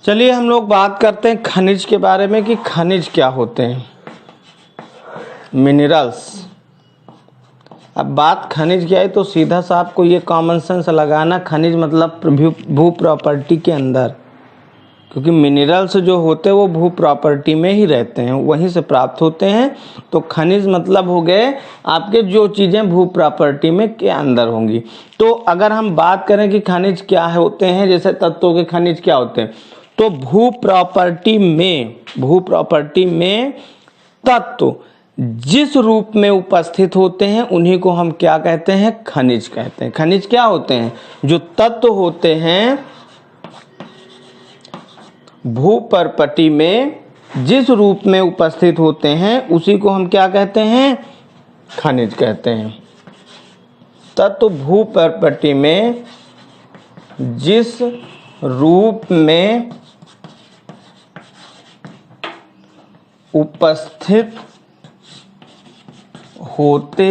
चलिए हम लोग बात करते हैं खनिज के बारे में कि खनिज क्या होते हैं। मिनरल्स। अब बात खनिज की आई तो सीधा सा आपको ये कॉमन सेंस लगाना, खनिज मतलब भू प्रॉपर्टी के अंदर, क्योंकि मिनरल्स जो होते हैं वो भू प्रॉपर्टी में ही रहते हैं, वहीं से प्राप्त होते हैं। तो खनिज मतलब हो गए आपके जो चीज़ें भू प्रॉपर्टी में के अंदर होंगी। तो अगर हम बात करें कि खनिज क्या होते हैं, जैसे तत्वों के खनिज क्या होते हैं, तो भू प्रॉपर्टी में तत्व जिस रूप में उपस्थित होते हैं उन्हीं को हम क्या कहते हैं, खनिज कहते हैं। खनिज क्या होते हैं, जो तत्व होते हैं भू प्रॉपर्टी में जिस रूप में उपस्थित होते हैं उसी को हम क्या कहते हैं, खनिज कहते हैं। तत्व भू प्रॉपर्टी में जिस रूप में उपस्थित होते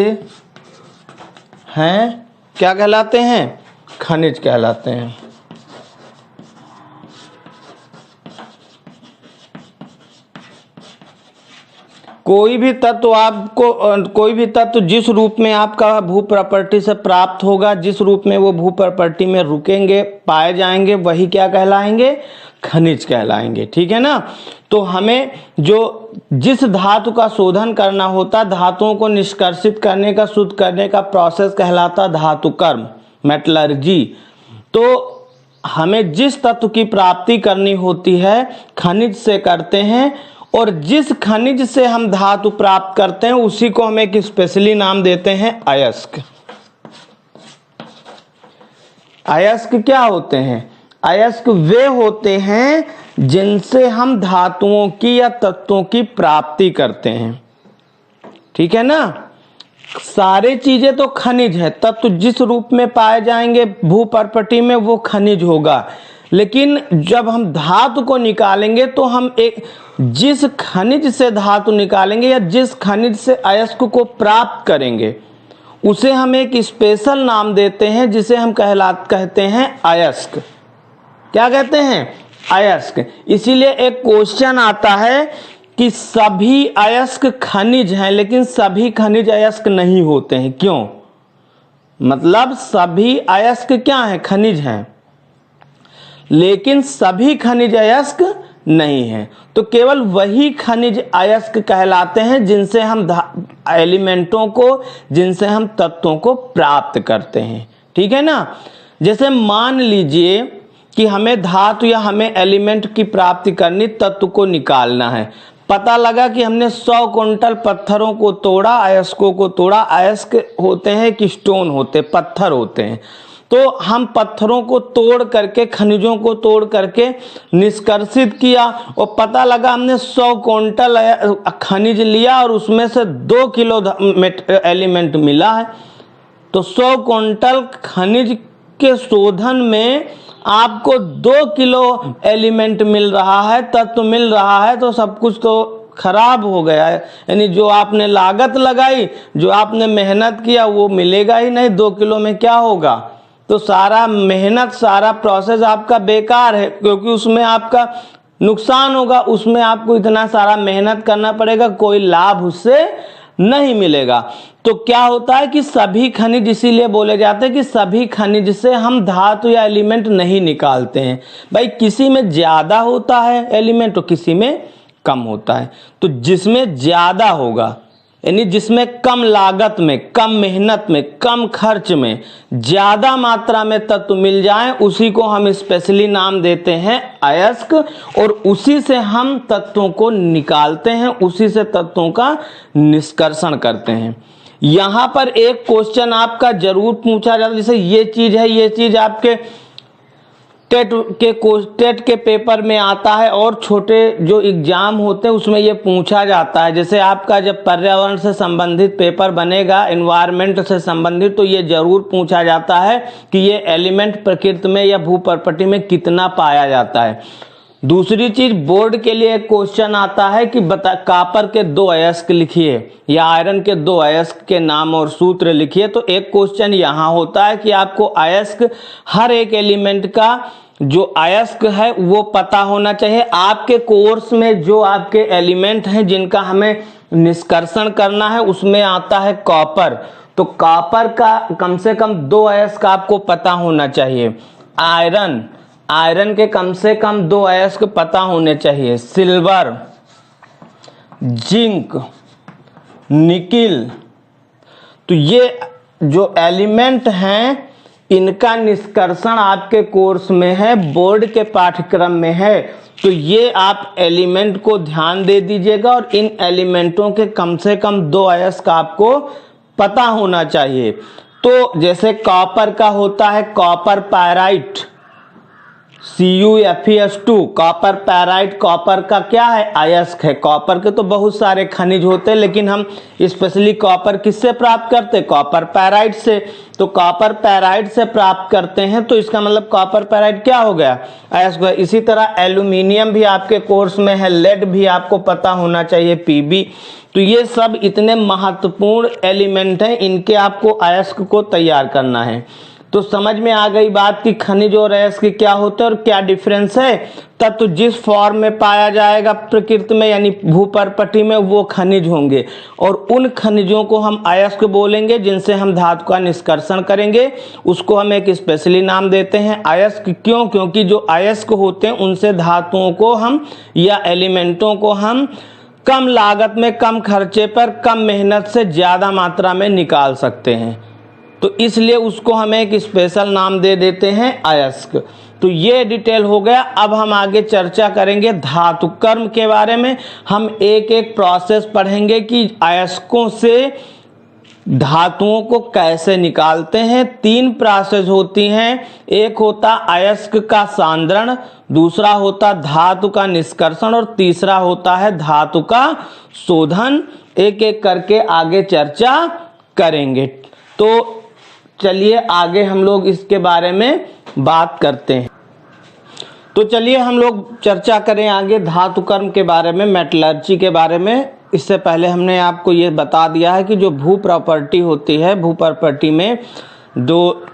हैं क्या कहलाते हैं, खनिज कहलाते हैं। कोई भी तत्व जिस रूप में आपका भू प्रॉपर्टी से प्राप्त होगा, जिस रूप में वो भू प्रॉपर्टी में रुकेंगे, पाए जाएंगे, वही क्या कहलाएंगे, खनिज कहलाएंगे। ठीक है ना। तो हमें जिस धातु का शोधन करना होता, धातुओं को निष्कर्षित करने का, शुद्ध करने का प्रोसेस कहलाता धातु कर्म, मेटलर्जी। तो हमें जिस तत्व की प्राप्ति करनी होती है खनिज से करते हैं, और जिस खनिज से हम धातु प्राप्त करते हैं उसी को हम एक स्पेशली नाम देते हैं अयस्क। अयस्क क्या होते हैं, अयस्क वे होते हैं जिनसे हम धातुओं की या तत्वों की प्राप्ति करते हैं। ठीक है ना। सारे चीजें तो खनिज है, तत्व जिस रूप में पाए जाएंगे भू प्रॉपर्टी में वो खनिज होगा, लेकिन जब हम धातु को निकालेंगे तो हम जिस खनिज से धातु निकालेंगे या जिस खनिज से अयस्क को प्राप्त करेंगे उसे हम एक स्पेशल नाम देते हैं, जिसे हम कहते हैं अयस्क। क्या कहते हैं, अयस्क। इसीलिए एक क्वेश्चन आता है कि सभी अयस्क खनिज हैं, लेकिन सभी खनिज अयस्क नहीं होते हैं। क्यों? मतलब सभी अयस्क क्या हैं, खनिज हैं, लेकिन सभी खनिज अयस्क नहीं हैं। तो केवल वही खनिज अयस्क कहलाते हैं जिनसे हम एलिमेंटों को, जिनसे हम तत्वों को प्राप्त करते हैं। ठीक है ना। जैसे मान लीजिए कि हमें धातु या हमें एलिमेंट की प्राप्ति करनी, तत्व को निकालना है। पता लगा कि हमने 100 क्विंटल पत्थरों को तोड़ा, अयस्कों को तोड़ा। अयस्क होते हैं कि स्टोन होते, पत्थर होते हैं। तो हम पत्थरों को तोड़ करके, खनिजों को तोड़ करके निष्कर्षित किया और पता लगा हमने 100 क्विंटल खनिज लिया और उसमें से 2 किलो एलिमेंट मिला है। तो 100 क्विंटल खनिज के शोधन में आपको 2 किलो एलिमेंट मिल रहा है, तत्व मिल रहा है, तो सब कुछ तो खराब हो गया है। यानी जो आपने लागत लगाई, जो आपने मेहनत किया, वो मिलेगा ही नहीं। 2 किलो में क्या होगा? तो सारा मेहनत, सारा प्रोसेस आपका बेकार है, क्योंकि उसमें आपका नुकसान होगा। उसमें आपको इतना सारा मेहनत करना पड़ेगा, कोई लाभ उससे नहीं मिलेगा। तो क्या होता है कि सभी खनिज, इसीलिए बोले जाते हैं कि सभी खनिज से हम धातु या एलिमेंट नहीं निकालते हैं। भाई किसी में ज्यादा होता है एलिमेंट तो किसी में कम होता है। तो जिसमें ज्यादा होगा, यानी जिसमें कम लागत में, कम मेहनत में, कम खर्च में ज्यादा मात्रा में तत्व मिल जाए, उसी को हम स्पेशली नाम देते हैं अयस्क। और उसी से हम तत्वों को निकालते हैं, उसी से तत्वों का निष्कर्षण करते हैं। यहां पर एक क्वेश्चन आपका जरूर पूछा जाता है, जैसे ये चीज है, ये चीज आपके टेट के पेपर में आता है और छोटे जो एग्जाम होते हैं उसमें ये पूछा जाता है। जैसे आपका जब पर्यावरण से संबंधित पेपर बनेगा, एनवायरनमेंट से संबंधित, तो ये जरूर पूछा जाता है कि ये एलिमेंट प्रकृति में या भू प्रॉपर्टी में कितना पाया जाता है। दूसरी चीज, बोर्ड के लिए एक क्वेश्चन आता है कि कॉपर के 2 अयस्क लिखिए या आयरन के 2 अयस्क के नाम और सूत्र लिखिए। तो एक क्वेश्चन यहाँ होता है कि आपको अयस्क, हर एक एलिमेंट का जो अयस्क है वो पता होना चाहिए। आपके कोर्स में जो आपके एलिमेंट हैं जिनका हमें निष्कर्षण करना है उसमें आता है कॉपर, तो कॉपर का कम से कम 2 अयस्क आपको पता होना चाहिए। आयरन के कम से कम 2 अयस्क पता होने चाहिए। सिल्वर, जिंक, निकिल, तो ये जो एलिमेंट हैं इनका निष्कर्षण आपके कोर्स में है, बोर्ड के पाठ्यक्रम में है, तो ये आप एलिमेंट को ध्यान दे दीजिएगा और इन एलिमेंटों के कम से कम 2 अयस्क आपको पता होना चाहिए। तो जैसे कॉपर का होता है copper pyrite, CuFeS2, copper pyrite, copper का क्या है अयस्क है। कॉपर के तो बहुत सारे खनिज होते हैं लेकिन हम स्पेशली कॉपर किससे प्राप्त करते हैं, कॉपर पैराइट से। तो कॉपर पैराइट से प्राप्त करते हैं तो इसका मतलब कॉपर पैराइट क्या हो गया, अयस्क। इसी तरह एल्यूमिनियम भी आपके कोर्स में है, लेड भी आपको पता होना चाहिए, Pb। तो ये सब इतने महत्वपूर्ण एलिमेंट हैं, इनके आपको अयस्क को तैयार करना है। तो समझ में आ गई बात कि खनिज और अयस्क क्या होते हैं और क्या डिफरेंस है। तत्व जिस फॉर्म में पाया जाएगा प्रकृति में यानी भूपर्पटी में वो खनिज होंगे, और उन खनिजों को हम अयस्क बोलेंगे जिनसे हम धातु का निष्कर्षण करेंगे। उसको हम एक स्पेशली नाम देते हैं अयस्क। क्यों? क्योंकि जो अयस्क होते हैं उनसे धातुओं को हम या एलिमेंटों को हम कम लागत में, कम खर्चे पर, कम मेहनत से ज्यादा मात्रा में निकाल सकते हैं, तो इसलिए उसको हम एक स्पेशल नाम दे देते हैं अयस्क। तो ये डिटेल हो गया। अब हम आगे चर्चा करेंगे धातु कर्म के बारे में। हम एक एक प्रोसेस पढ़ेंगे कि अयस्कों से धातुओं को कैसे निकालते हैं। 3 प्रोसेस होती हैं, एक होता अयस्क का सांद्रण, दूसरा होता धातु का निष्कर्षण और तीसरा होता है धातु का शोधन। एक एक करके आगे चर्चा करेंगे। तो चलिए आगे हम लोग इसके बारे में बात करते हैं। तो चलिए हम लोग चर्चा करें आगे धातु कर्म के बारे में, मेटलर्जी के बारे में। इससे पहले हमने आपको ये बता दिया है कि जो भू प्रॉपर्टी होती है, भू प्रॉपर्टी में जो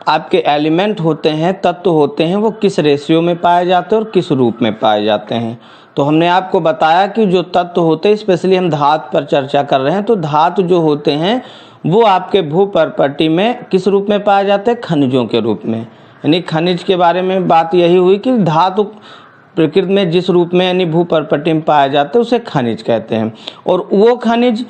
आपके एलिमेंट होते हैं, तत्व होते हैं, वो किस रेशियो में पाए जाते हैं और किस रूप में पाए जाते हैं। तो हमने आपको बताया कि जो तत्व होते हैं, स्पेशली हम धातु पर चर्चा कर रहे हैं, तो धातु जो होते हैं वो आपके भू प्रॉपर्टी में किस रूप में पाए जाते हैं, खनिजों के रूप में। यानी खनिज के बारे में बात यही हुई कि धातु प्रकृति में जिस रूप में यानी भू प्रॉपर्टी में पाए जाते हैं उसे खनिज कहते हैं। और वो खनिज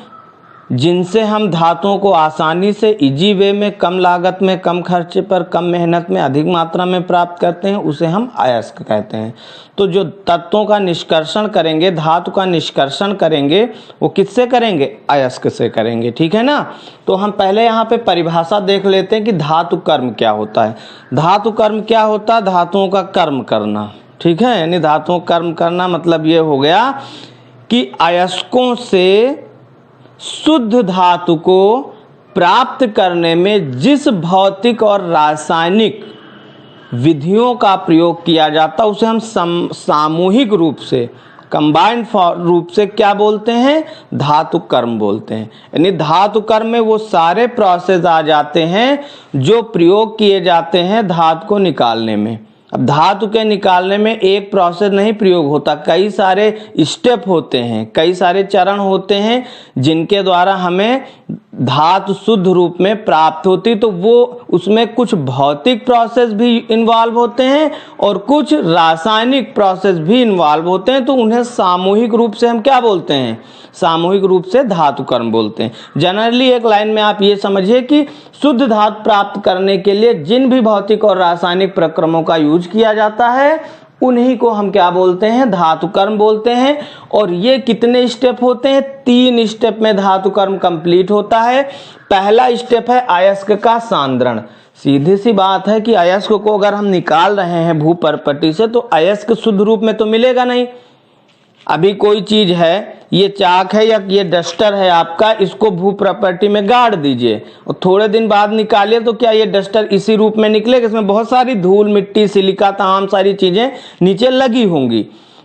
जिनसे हम धातुओं को आसानी से इजी वे में, कम लागत में, कम खर्चे पर, कम मेहनत में, अधिक मात्रा में प्राप्त करते हैं उसे हम अयस्क कहते हैं। तो जो तत्वों का निष्कर्षण करेंगे, धातु का निष्कर्षण करेंगे, वो किससे करेंगे, अयस्क से करेंगे। ठीक है ना। तो हम पहले यहाँ पे परिभाषा देख लेते हैं कि धातु कर्म क्या होता है। धातु कर्म क्या होता है, धातुओं का कर्म करना। ठीक है, यानी धातुओं का कर्म करना मतलब ये हो गया कि अयस्कों से शुद्ध धातु को प्राप्त करने में जिस भौतिक और रासायनिक विधियों का प्रयोग किया जाता है उसे हम सामूहिक रूप से, कंबाइंड रूप से क्या बोलते हैं, धातु कर्म बोलते हैं। यानी धातु कर्म में वो सारे प्रोसेस आ जाते हैं जो प्रयोग किए जाते हैं धातु को निकालने में। अब धातु के निकालने में एक प्रोसेस नहीं प्रयोग होता, कई सारे स्टेप होते हैं, कई सारे चरण होते हैं जिनके द्वारा हमें धातु शुद्ध रूप में प्राप्त होती। तो वो उसमें कुछ भौतिक प्रोसेस भी इन्वॉल्व होते हैं और कुछ रासायनिक प्रोसेस भी इन्वॉल्व होते हैं। तो उन्हें सामूहिक रूप से हम क्या बोलते हैं, सामूहिक रूप से धातु कर्म बोलते हैं। जनरली एक लाइन में आप ये समझिए कि शुद्ध धातु प्राप्त करने के लिए जिन भी भौतिक और रासायनिक प्रक्रमों का यूज किया जाता है उन्हीं को हम क्या बोलते हैं, धातु कर्म बोलते हैं। और ये कितने स्टेप होते हैं, 3 स्टेप में धातु कर्म कंप्लीट होता है। पहला स्टेप है अयस्क का सांद्रण। सीधी सी बात है कि अयस्क को अगर हम निकाल रहे हैं भू प्रॉपर्टी से तो अयस्क शुद्ध रूप में तो मिलेगा नहीं। अभी कोई चीज है, ये चाक है या ये डस्टर है आपका, इसको भू प्रॉपर्टी में गाड़ दीजिए और थोड़े दिन बाद निकालिए तो क्या ये डस्टर इसी रूप में निकलेगा? इसमें बहुत सारी धूल मिट्टी सिलिका तमाम सारी चीजें नीचे लगी होंगी।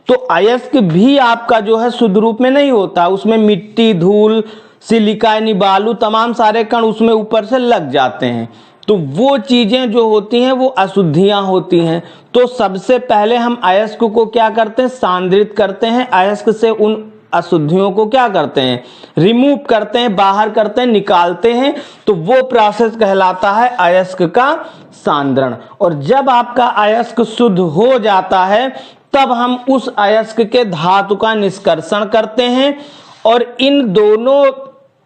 तो अयस्क भी आपका जो है शुद्ध रूप में नहीं होता, उसमें मिट्टी, धूल, सिलिका यानी बालू, तमाम सारे कण उसमें ऊपर से लग जाते हैं। तो वो चीजें जो होती हैं वो अशुद्धियां होती हैं। तो सबसे पहले हम अयस्क को क्या करते हैं, सांद्रित करते हैं। अयस्क से उन अशुद्धियों को क्या करते हैं, रिमूव करते हैं, बाहर करते हैं, निकालते हैं। तो वो प्रोसेस कहलाता है अयस्क का सांद्रण। और जब आपका अयस्क शुद्ध हो जाता है तब हम उस अयस्क के धातु का निष्कर्षण करते हैं। और इन दोनों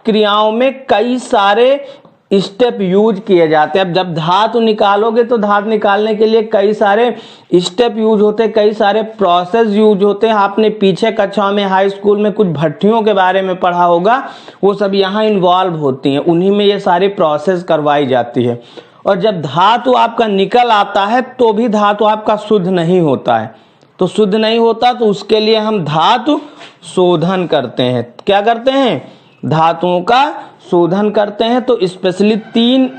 क्रियाओं में कई सारे स्टेप यूज किए जाते हैं। अब जब धातु निकालोगे तो धातु निकालने के लिए कई सारे स्टेप यूज होते हैं, कई सारे प्रोसेस यूज होते हैं। आपने पीछे कक्षाओं में हाई स्कूल में कुछ भट्टियों के बारे में पढ़ा होगा, वो सब यहाँ इन्वॉल्व होती हैं, उन्हीं में ये सारी प्रोसेस करवाई जाती है। और जब धातु आपका निकल आता है तो भी धातु आपका शुद्ध नहीं होता है। तो शुद्ध नहीं होता तो उसके लिए हम धातु शोधन करते हैं। क्या करते हैं, धातुओं का शोधन करते हैं। तो स्पेशली 3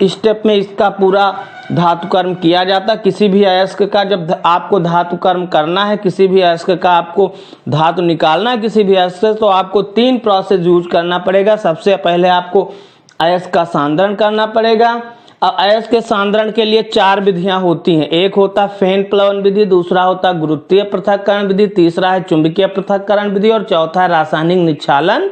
स्टेप में इसका पूरा धातु कर्म किया जाता है। किसी भी अयस्क का जब आपको धातु कर्म करना है, किसी भी अयस्क का आपको धातु निकालना है किसी भी अयस्क से, तो आपको 3 प्रोसेस यूज करना पड़ेगा। सबसे पहले आपको अयस्क का सांद्रण करना पड़ेगा। अब अयस्क के सांद्रण के लिए 4 विधियां होती हैं। एक होता फेन प्लवन विधि, दूसरा होता गुरुत्वीय पृथक्करण विधि, तीसरा है चुंबकीय पृथक्करण विधि और चौथा है रासायनिक निक्षालन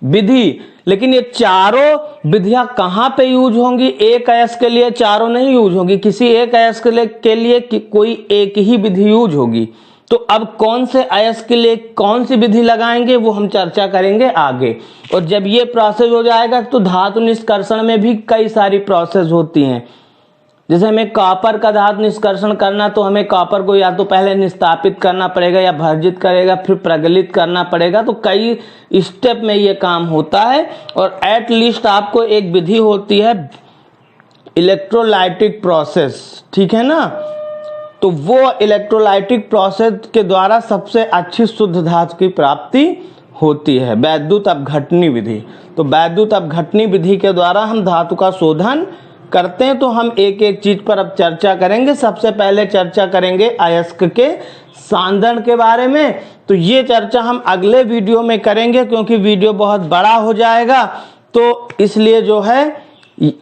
विधि। लेकिन ये चारों विधियां कहाँ पे यूज होंगी, एक अयस्क के लिए चारों नहीं यूज होगी, किसी एक अयस्क के लिए कोई एक ही विधि यूज होगी। तो अब कौन से अयस्क के लिए कौन सी विधि लगाएंगे वो हम चर्चा करेंगे आगे। और जब ये प्रोसेस हो जाएगा तो धातु निष्कर्षण में भी कई सारी प्रोसेस होती हैं। जैसे हमें कॉपर का धातु निष्कर्षण करना, तो हमें कॉपर को या तो पहले निस्तापित करना पड़ेगा या भर्जित करेगा, फिर प्रगलित करना पड़ेगा। तो कई स्टेप में ये काम होता है। और एट लीस्ट आपको एक विधि होती है इलेक्ट्रोलाइटिक प्रोसेस, ठीक है ना। तो वो इलेक्ट्रोलाइटिक प्रोसेस के द्वारा सबसे अच्छी शुद्ध धातु की प्राप्ति होती है, वैद्युत अपघटनी विधि। तो वैद्युत अपघटनी विधि के द्वारा हम धातु का शोधन करते हैं। तो हम एक एक चीज पर अब चर्चा करेंगे। सबसे पहले चर्चा करेंगे अयस्क के सांद्रण के बारे में। तो ये चर्चा हम अगले वीडियो में करेंगे क्योंकि वीडियो बहुत बड़ा हो जाएगा। तो इसलिए जो है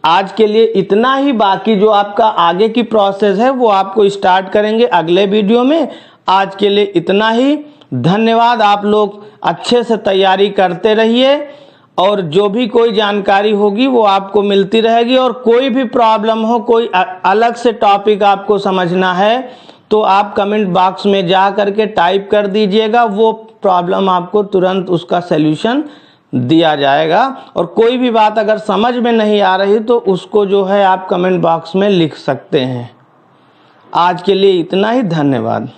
आज के लिए इतना ही। बाकी जो आपका आगे की प्रोसेस है वो आपको स्टार्ट करेंगे अगले वीडियो में। आज के लिए इतना ही। धन्यवाद। आप लोग अच्छे से तैयारी करते रहिए और जो भी कोई जानकारी होगी वो आपको मिलती रहेगी। और कोई भी प्रॉब्लम हो, कोई अलग से टॉपिक आपको समझना है तो आप कमेंट बॉक्स में जा करके टाइप कर दीजिएगा। वो प्रॉब्लम आपको तुरंत उसका सलूशन दिया जाएगा। और कोई भी बात अगर समझ में नहीं आ रही तो उसको जो है आप कमेंट बॉक्स में लिख सकते हैं। आज के लिए इतना ही। धन्यवाद।